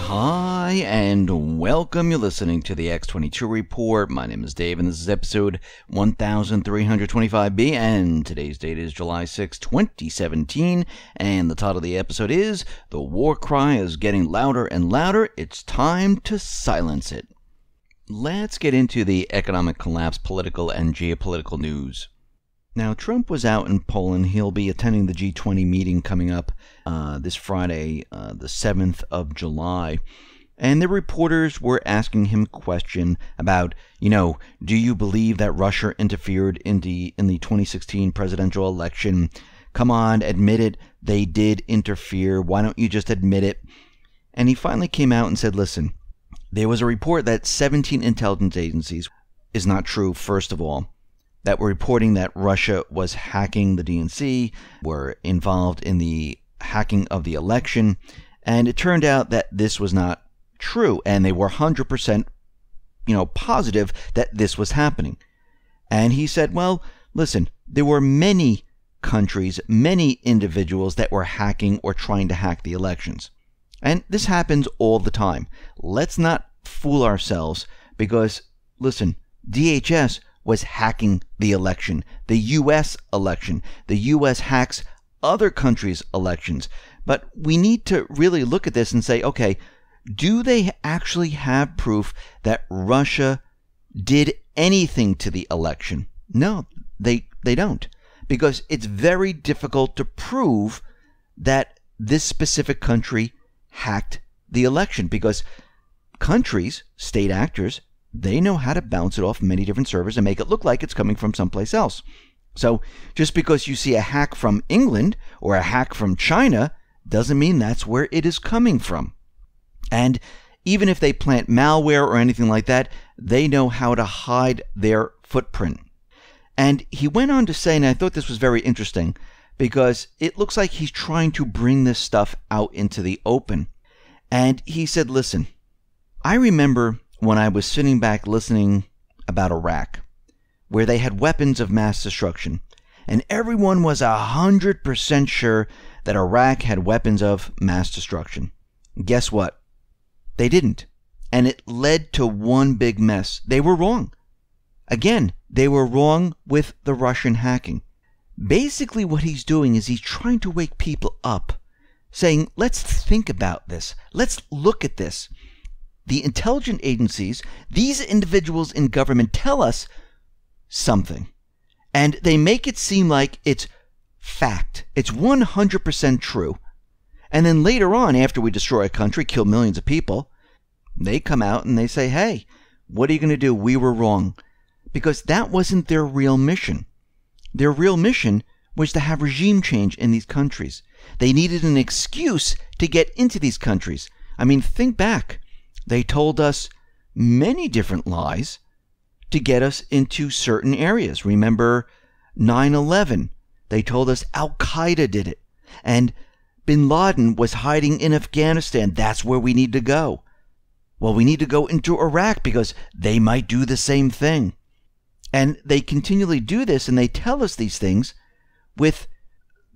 Hi, and welcome. You're listening to the X22 Report. My name is Dave, and this is episode 1325B, and today's date is July 6, 2017, and the title of the episode is, The War Cry is Getting Louder and Louder. It's time to silence it. Let's get into the economic collapse, political, and geopolitical news. Now, Trump was out in Poland. He'll be attending the G20 meeting coming up this Friday, the 7th of July. And the reporters were asking him a question about, do you believe that Russia interfered in the 2016 presidential election? Come on, admit it. They did interfere. Why don't you just admit it? And he finally came out and said, listen, there was a report that 17 intelligence agencies is not true, first of all, that were reporting that Russia was hacking the DNC, were involved in the hacking of the election, and it turned out that this was not true, and they were 100% positive that this was happening. And he said, well, listen, there were many countries, many individuals that were hacking or trying to hack the elections. And this happens all the time. Let's not fool ourselves because, listen, DHS was hacking the election, the U.S. election. The U.S. hacks other countries' elections. But we need to really look at this and say, okay, do they actually have proof that Russia did anything to the election? No, they don't. Because it's very difficult to prove that this specific country hacked the election. Because countries, state actors, they know how to bounce it off many different servers and make it look like it's coming from someplace else. So just because you see a hack from England or a hack from China doesn't mean that's where it is coming from. And even if they plant malware or anything like that, they know how to hide their footprint. And he went on to say, and I thought this was very interesting, because it looks like he's trying to bring this stuff out into the open. And he said, listen, I remember when I was sitting back listening about Iraq, where they had weapons of mass destruction, and everyone was 100% sure that Iraq had weapons of mass destruction. Guess what? They didn't. And it led to one big mess. They were wrong. Again, they were wrong with the Russian hacking. Basically what he's doing is he's trying to wake people up, saying, let's think about this. Let's look at this. The intelligence agencies, these individuals in government tell us something. And they make it seem like it's fact. It's 100% true. And then later on, after we destroy a country, kill millions of people, they come out and they say, hey, what are you going to do? We were wrong. Because that wasn't their real mission. Their real mission was to have regime change in these countries. They needed an excuse to get into these countries. I mean, think back. They told us many different lies to get us into certain areas. Remember 9/11. They told us Al-Qaeda did it. And bin Laden was hiding in Afghanistan. That's where we need to go. Well, we need to go into Iraq because they might do the same thing. And they continually do this, and they tell us these things with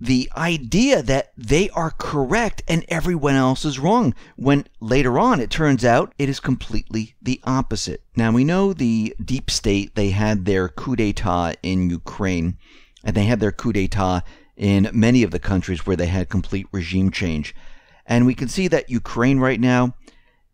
the idea that they are correct and everyone else is wrong, when later on it turns out it is completely the opposite. Now, we know the deep state, they had their coup d'etat in Ukraine, and they had their coup d'etat in many of the countries where they had complete regime change. And we can see that Ukraine right now,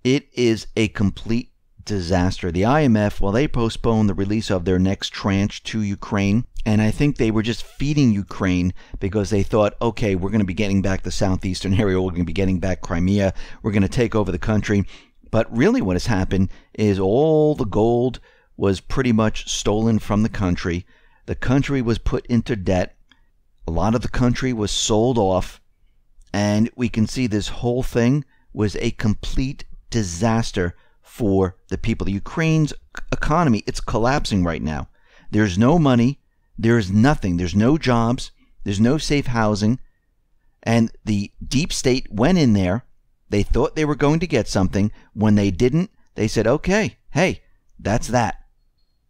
it is a complete disaster. The IMF, well, they postponed the release of their next tranche to Ukraine, and I think they were just feeding Ukraine because they thought, okay, we're going to be getting back the southeastern area, we're going to be getting back Crimea, we're going to take over the country. But really what has happened is all the gold was pretty much stolen from the country. The country was put into debt. A lot of the country was sold off, and we can see this whole thing was a complete disaster for the people. The Ukraine's economy, it's collapsing right now. There's no money. There's nothing. There's no jobs. There's no safe housing. And the deep state went in there. They thought they were going to get something. When they didn't, they said, okay, hey, that's that.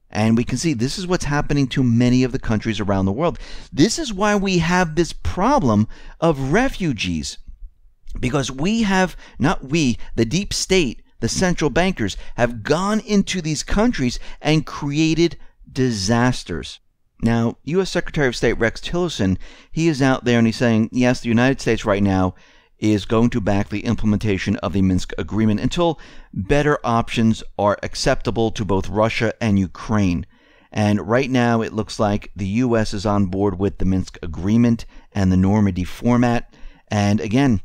And we can see this is what's happening to many of the countries around the world. This is why we have this problem of refugees. Because the deep state, the central bankers, have gone into these countries and created disasters. Now, U.S. Secretary of State Rex Tillerson, he is out there and he's saying, yes, the United States right now is going to back the implementation of the Minsk agreement until better options are acceptable to both Russia and Ukraine. And right now, it looks like the U.S. is on board with the Minsk agreement and the Normandy format. And again,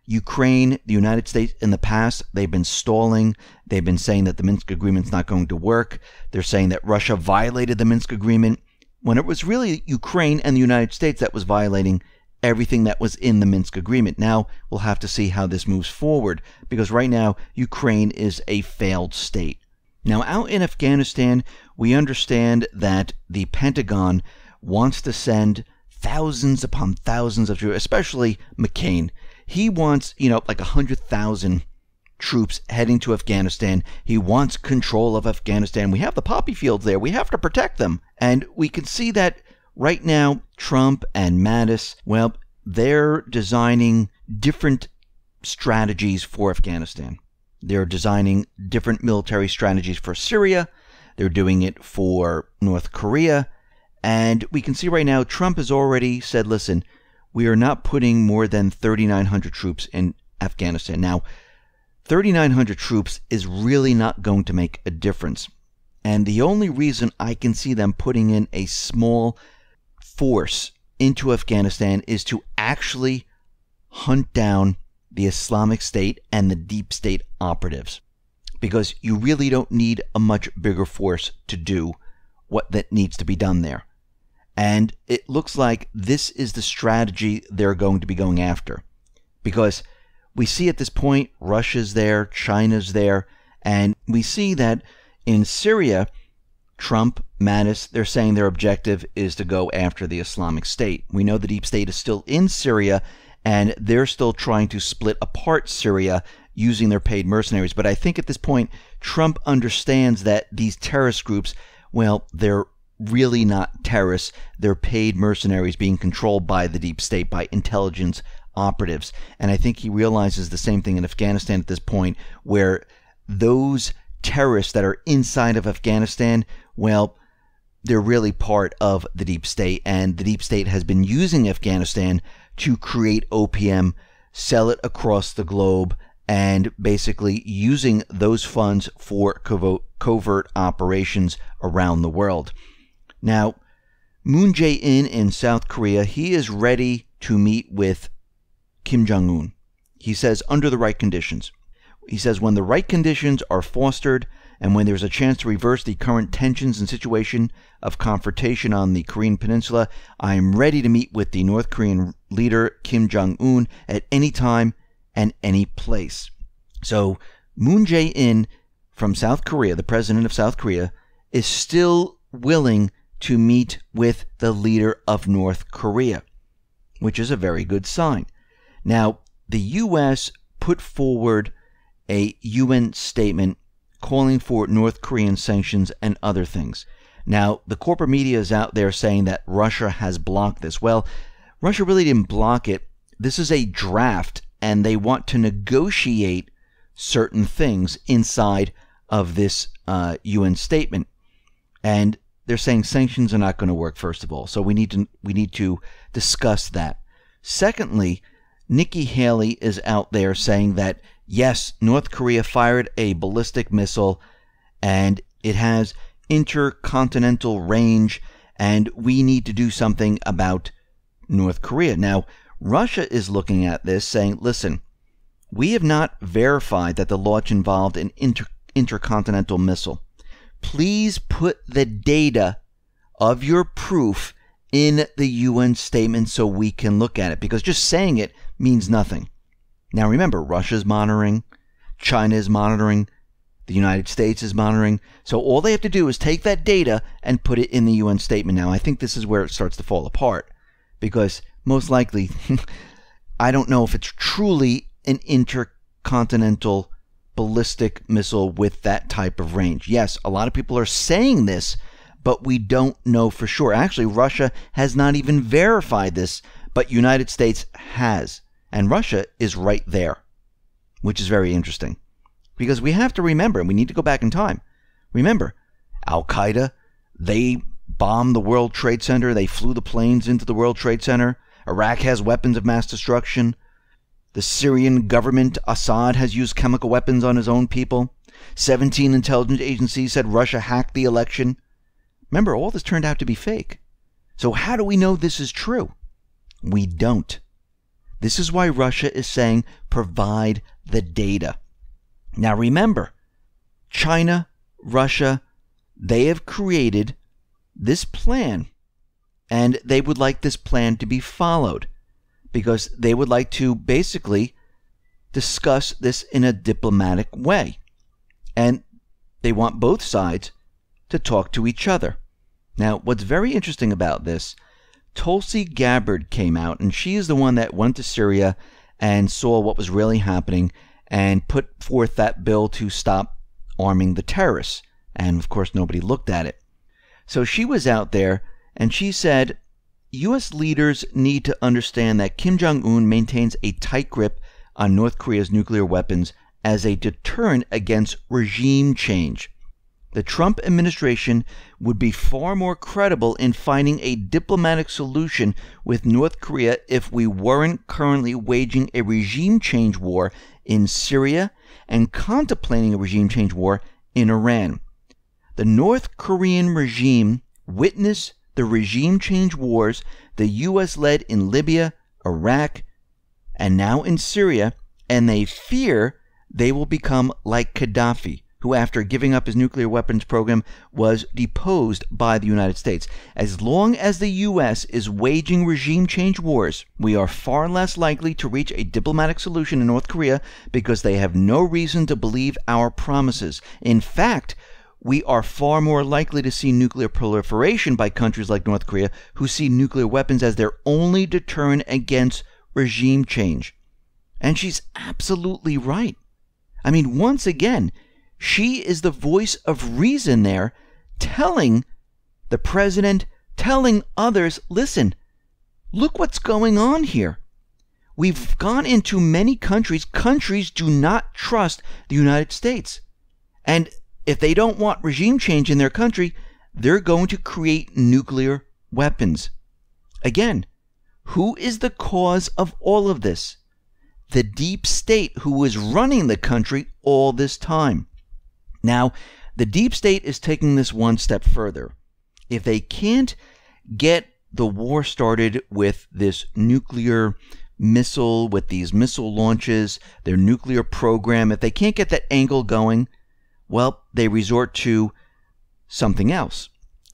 Ukraine, the United States, in the past, they've been stalling. They've been saying that the Minsk agreement's not going to work. They're saying that Russia violated the Minsk agreement, when it was really Ukraine and the United States that was violating everything that was in the Minsk agreement. Now, we'll have to see how this moves forward, because right now, Ukraine is a failed state. Now, out in Afghanistan, we understand that the Pentagon wants to send thousands upon thousands of troops, especially McCain. He wants, like 100,000 troops heading to Afghanistan. He wants control of Afghanistan. We have the poppy fields there. We have to protect them. And we can see that right now, Trump and Mattis, well, they're designing different strategies for Afghanistan. They're designing different military strategies for Syria. They're doing it for North Korea. And we can see right now, Trump has already said, listen, we are not putting more than 3,900 troops in Afghanistan. Now, 3,900 troops is really not going to make a difference. And the only reason I can see them putting in a small force into Afghanistan is to actually hunt down the Islamic State and the deep state operatives. Because you really don't need a much bigger force to do what that needs to be done there. And it looks like this is the strategy they're going to be going after. Because we see at this point, Russia's there, China's there, and we see that in Syria, Trump, Mattis, they're saying their objective is to go after the Islamic State. We know the deep state is still in Syria, and they're still trying to split apart Syria using their paid mercenaries. But I think at this point, Trump understands that these terrorist groups, well, they're really not terrorists. They're paid mercenaries being controlled by the deep state, by intelligence operatives. And I think he realizes the same thing in Afghanistan at this point, where those terrorists that are inside of Afghanistan, well, they're really part of the deep state. And the deep state has been using Afghanistan to create opium, sell it across the globe, and basically using those funds for covert operations around the world. Now, Moon Jae-in in South Korea, he is ready to meet with Kim Jong-un. He says, under the right conditions. He says, when the right conditions are fostered and when there's a chance to reverse the current tensions and situation of confrontation on the Korean Peninsula, I am ready to meet with the North Korean leader Kim Jong-un at any time and any place. So Moon Jae-in from South Korea, the president of South Korea, is still willing to meet with the leader of North Korea, which is a very good sign. Now, the U.S. put forward a UN statement calling for North Korean sanctions and other things. Now, the corporate media is out there saying that Russia has blocked this. Well, Russia really didn't block it. This is a draft, and they want to negotiate certain things inside of this UN statement. And they're saying sanctions are not going to work, first of all. So we need to discuss that. Secondly, Nikki Haley is out there saying that, yes, North Korea fired a ballistic missile and it has intercontinental range and we need to do something about North Korea. Now, Russia is looking at this saying, listen, we have not verified that the launch involved an intercontinental missile. Please put the data of your proof in the UN statement so we can look at it, because just saying it means nothing. Now remember, Russia's monitoring, China is monitoring, the United States is monitoring. So all they have to do is take that data and put it in the UN statement. Now I think this is where it starts to fall apart, because most likely, I don't know if it's truly an intercontinental ballistic missile with that type of range. Yes, a lot of people are saying this, but we don't know for sure. Actually, Russia has not even verified this, but United States has. And Russia is right there, which is very interesting. Because we have to remember, and we need to go back in time. Remember, Al-Qaeda, they bombed the World Trade Center. They flew the planes into the World Trade Center. Iraq has weapons of mass destruction. The Syrian government, Assad, has used chemical weapons on his own people. 17 intelligence agencies said Russia hacked the election. Remember, all this turned out to be fake. So how do we know this is true? We don't. This is why Russia is saying, provide the data. Now remember, China, Russia, they have created this plan, and they would like this plan to be followed because they would like to basically discuss this in a diplomatic way. And they want both sides to talk to each other. Now, what's very interesting about this, Tulsi Gabbard came out, and she is the one that went to Syria and saw what was really happening and put forth that bill to stop arming the terrorists. And of course, nobody looked at it. So she was out there and she said, U.S. leaders need to understand that Kim Jong-un maintains a tight grip on North Korea's nuclear weapons as a deterrent against regime change. The Trump administration would be far more credible in finding a diplomatic solution with North Korea if we weren't currently waging a regime change war in Syria and contemplating a regime change war in Iran. The North Korean regime witnessed the regime change wars the U.S. led in Libya, Iraq, and now in Syria, and they fear they will become like Gaddafi, who after giving up his nuclear weapons program was deposed by the United States. As long as the U.S. is waging regime change wars, we are far less likely to reach a diplomatic solution in North Korea because they have no reason to believe our promises. In fact, we are far more likely to see nuclear proliferation by countries like North Korea, who see nuclear weapons as their only deterrent against regime change. And she's absolutely right. I mean, once again, she is the voice of reason there, telling the president, telling others, listen, look what's going on here. We've gone into many countries. Countries do not trust the United States. And if they don't want regime change in their country, they're going to create nuclear weapons. Again, who is the cause of all of this? The deep state who was running the country all this time. Now, the deep state is taking this one step further. If they can't get the war started with this nuclear missile, with these missile launches, their nuclear program, if they can't get that angle going, well, they resort to something else.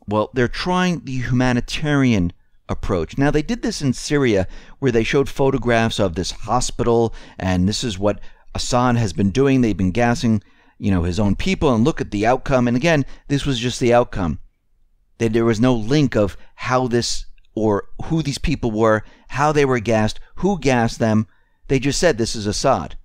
Well, they're trying the humanitarian approach. Now, they did this in Syria, where they showed photographs of this hospital, and this is what Assad has been doing. They've been gassing, his own people, and look at the outcome. And again, this was just the outcome. There was no link of how this or who these people were, how they were gassed, who gassed them. They just said this is Assad,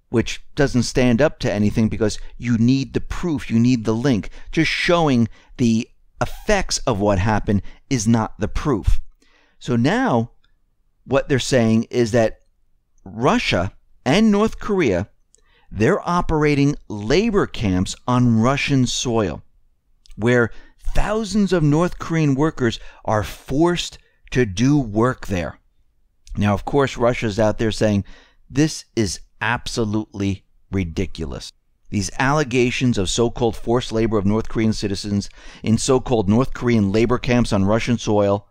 which doesn't stand up to anything because you need the proof, you need the link. Just showing the effects of what happened is not the proof. So now what they're saying is that Russia and North Korea, they're operating labor camps on Russian soil, where thousands of North Korean workers are forced to do work there. Now, of course, Russia's out there saying this is absolutely ridiculous. These allegations of so-called forced labor of North Korean citizens in so-called North Korean labor camps on Russian soil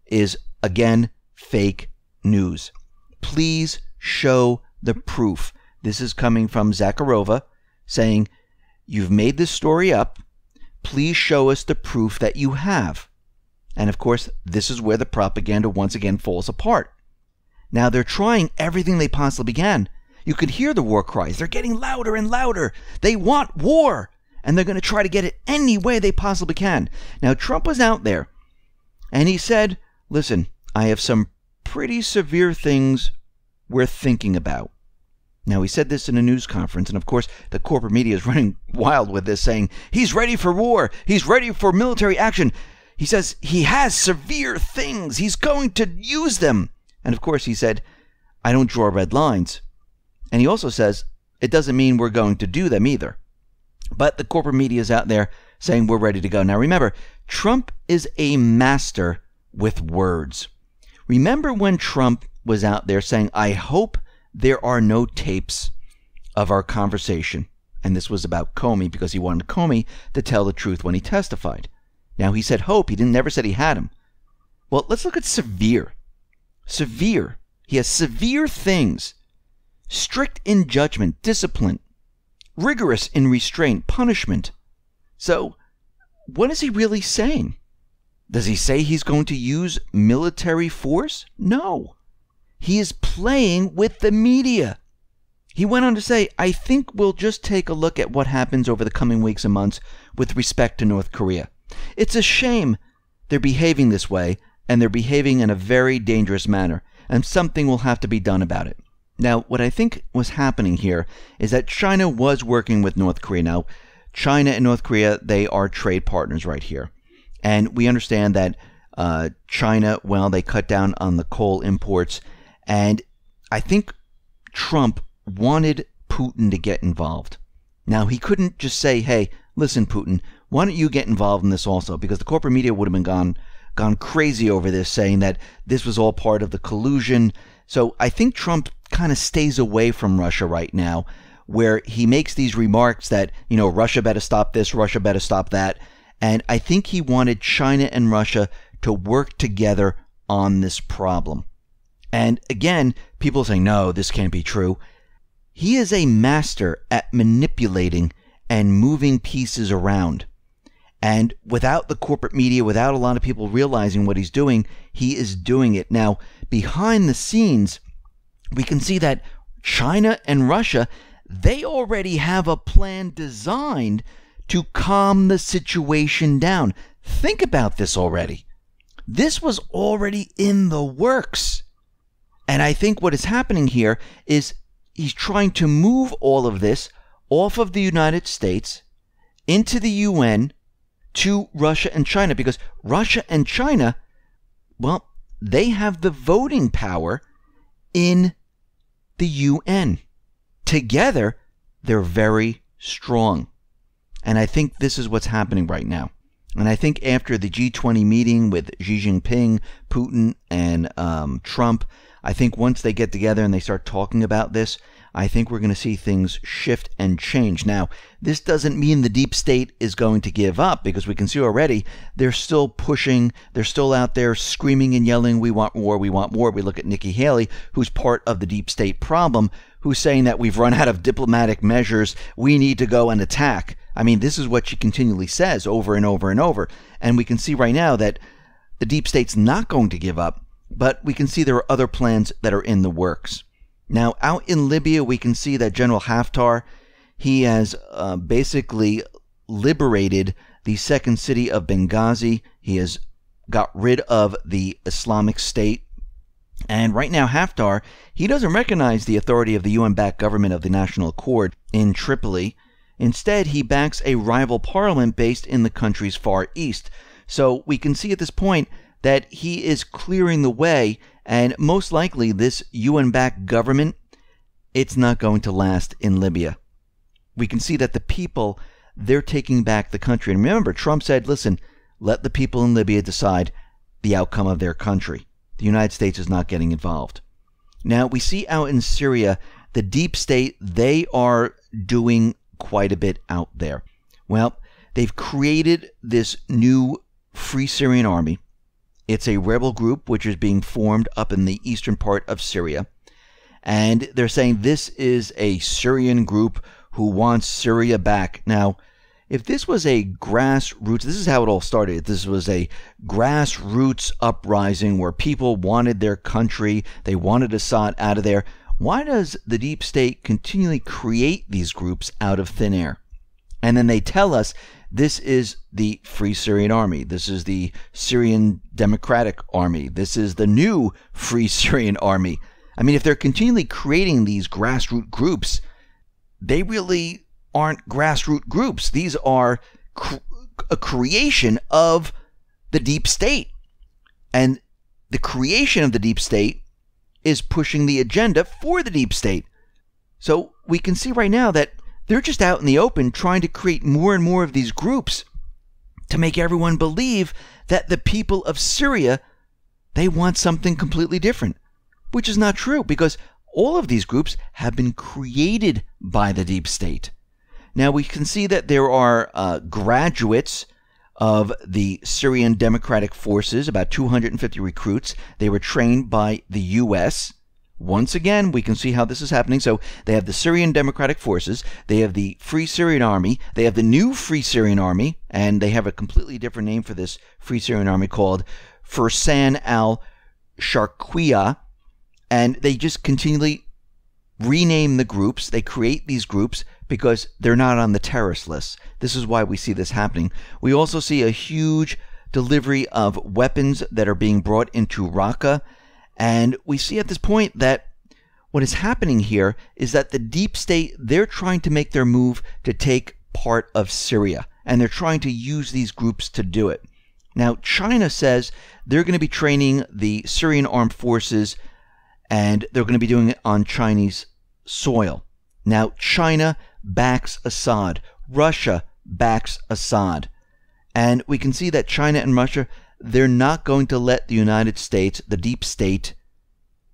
is, again, fake news. Please show the proof. This is coming from Zakharova saying, you've made this story up. Please show us the proof that you have. And of course, this is where the propaganda once again falls apart. Now, they're trying everything they possibly can. You can hear the war cries. They're getting louder and louder. They want war, and they're going to try to get it any way they possibly can. Now, Trump was out there, and he said, listen, I have some pretty severe things we're thinking about. Now, he said this in a news conference, and of course, the corporate media is running wild with this, saying, he's ready for war. He's ready for military action. He says he has severe things. He's going to use them. And of course, he said, I don't draw red lines. And he also says it doesn't mean we're going to do them either. But the corporate media is out there saying we're ready to go. Now remember, Trump is a master with words. Remember when Trump was out there saying, I hope there are no tapes of our conversation. And this was about Comey because he wanted Comey to tell the truth when he testified. Now he said hope. He never said he had him. Well, let's look at severe. Severe. He has severe things. Strict in judgment, discipline, rigorous in restraint, punishment. So, what is he really saying? Does he say he's going to use military force? No. He is playing with the media. He went on to say, I think we'll just take a look at what happens over the coming weeks and months with respect to North Korea. It's a shame they're behaving this way, and they're behaving in a very dangerous manner, and something will have to be done about it. Now, what I think was happening here is that China was working with North Korea. Now, China and North Korea, they are trade partners right here. And we understand that China, well, they cut down on the coal imports. And I think Trump wanted Putin to get involved. Now, he couldn't just say, hey, listen, Putin, why don't you get involved in this also? Because the corporate media would have been gone crazy over this, saying that this was all part of the collusion. So I think Trump kind of stays away from Russia right now, where he makes these remarks that, you know, Russia better stop this, Russia better stop that. And I think he wanted China and Russia to work together on this problem. And again, people say, no, this can't be true. He is a master at manipulating and moving pieces around. And without the corporate media, without a lot of people realizing what he's doing, he is doing it. Now, behind the scenes, we can see that China and Russia, they already have a plan designed to calm the situation down. Think about this already. This was already in the works. And I think what is happening here is he's trying to move all of this off of the United States into the UN to Russia and China, because Russia and China, well, they have the voting power in the UN. Together, they're very strong. And I think this is what's happening right now. And I think after the G20 meeting with Xi Jinping, Putin, and Trump, I think once they get together and they start talking about this, I think we're going to see things shift and change. Now, this doesn't mean the deep state is going to give up, because we can see already they're still pushing, they're still out there screaming and yelling, we want war, we want war. We look at Nikki Haley, who's part of the deep state problem, who's saying that we've run out of diplomatic measures, we need to go and attack. I mean, this is what she continually says over and over and over. And we can see right now that the deep state's not going to give up, but we can see there are other plans that are in the works. Now, out in Libya, we can see that General Haftar, he has basically liberated the second city of Benghazi. He has got rid of the Islamic State. And right now, Haftar, he doesn't recognize the authority of the UN-backed government of the National Accord in Tripoli. Instead, he backs a rival parliament based in the country's far east. So we can see at this point that he is clearing the way, and most likely this UN-backed government, it's not going to last in Libya. We can see that the people, they're taking back the country. And remember, Trump said, listen, let the people in Libya decide the outcome of their country. The United States is not getting involved. Now, we see out in Syria, the deep state, they are doing quite a bit out there. Well, they've created this new Free Syrian Army. It's a rebel group which is being formed up in the eastern part of Syria. And they're saying this is a Syrian group who wants Syria back. Now, if this was a grassroots, this is how it all started. If this was a grassroots uprising where people wanted their country, they wanted Assad out of there, why does the deep state continually create these groups out of thin air? And then they tell us this is the Free Syrian Army. This is the Syrian Democratic Army. This is the new Free Syrian Army. I mean, if they're continually creating these grassroots groups, they really aren't grassroots groups. These are a creation of the deep state. And the creation of the deep state is pushing the agenda for the deep state. So we can see right now that they're just out in the open trying to create more and more of these groups to make everyone believe that the people of Syria, they want something completely different, which is not true, because all of these groups have been created by the deep state. Now we can see that there are graduates of the Syrian Democratic Forces, about 250 recruits. They were trained by the U.S. Once again, we can see how this is happening. So they have the Syrian Democratic Forces, they have the Free Syrian Army, they have the new Free Syrian Army, and they have a completely different name for this Free Syrian Army called Fursan al-Sharqiyya, and they just continually rename the groups. They create these groups because they're not on the terrorist list. This is why we see this happening. We also see a huge delivery of weapons that are being brought into Raqqa. And we see at this point that what is happening here is that the deep state, they're trying to make their move to take part of Syria. And they're trying to use these groups to do it. Now, China says they're going to be training the Syrian armed forces, and they're going to be doing it on Chinese soil. Now, China backs Assad. Russia backs Assad. And we can see that China and Russia, they're not going to let the United States, the deep state,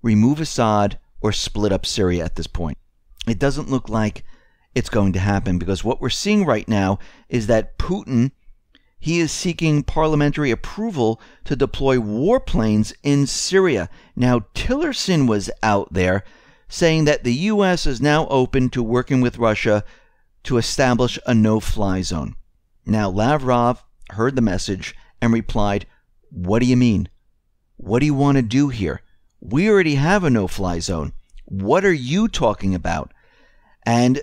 remove Assad or split up Syria at this point. It doesn't look like it's going to happen, because what we're seeing right now is that Putin, he is seeking parliamentary approval to deploy warplanes in Syria. Now, Tillerson was out there saying that the U.S. is now open to working with Russia to establish a no-fly zone. Now, Lavrov heard the message and replied, "What do you mean? What do you want to do here? We already have a no-fly zone. What are you talking about?" And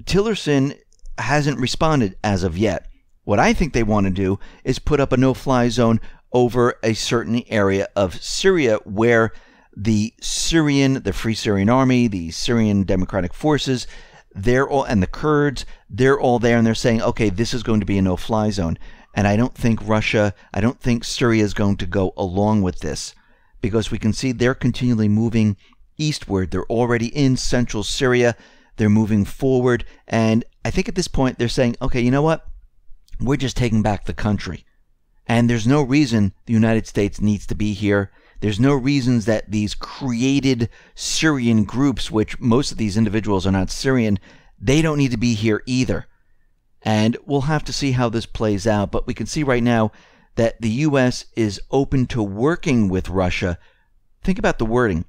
Tillerson hasn't responded as of yet. What I think they want to do is put up a no-fly zone over a certain area of Syria where the Free Syrian Army, the Syrian Democratic Forces, and the Kurds, they're all there, and they're saying, okay, this is going to be a no-fly zone. And I don't think Syria is going to go along with this, because we can see they're continually moving eastward. They're already in central Syria. They're moving forward. And I think at this point they're saying, okay, you know what? We're just taking back the country. And there's no reason the United States needs to be here. There's no reasons that these created Syrian groups, which most of these individuals are not Syrian, they don't need to be here either. And we'll have to see how this plays out. But we can see right now that the U.S. is open to working with Russia. Think about the wording.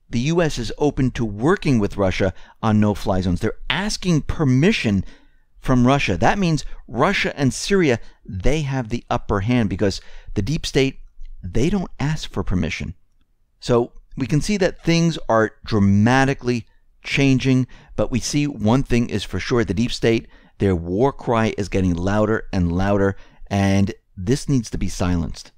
The U.S. is open to working with Russia on no-fly zones. They're asking permission from Russia. That means Russia and Syria, they have the upper hand, because the deep state, they don't ask for permission. So we can see that things are dramatically changing, but we see one thing is for sure: the deep state, their war cry is getting louder and louder, and this needs to be silenced,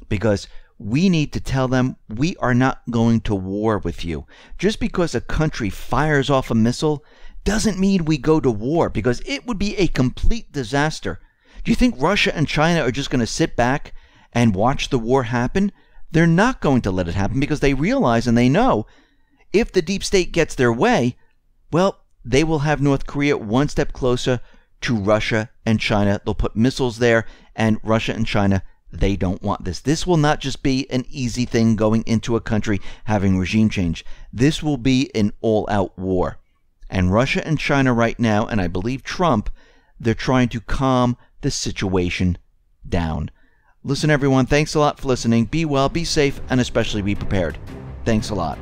because we need to tell them we are not going to war with you. Just because a country fires off a missile doesn't mean we go to war, because it would be a complete disaster. Do you think Russia and China are just going to sit back and watch the war happen? They're not going to let it happen, because they realize and they know if the deep state gets their way, well, they will have North Korea one step closer to Russia and China. They'll put missiles there, and Russia and China, they don't want this. This will not just be an easy thing going into a country having regime change. This will be an all-out war. And Russia and China right now, and I believe Trump, they're trying to calm the situation down. Listen, everyone, thanks a lot for listening. Be well, be safe, and especially be prepared. Thanks a lot.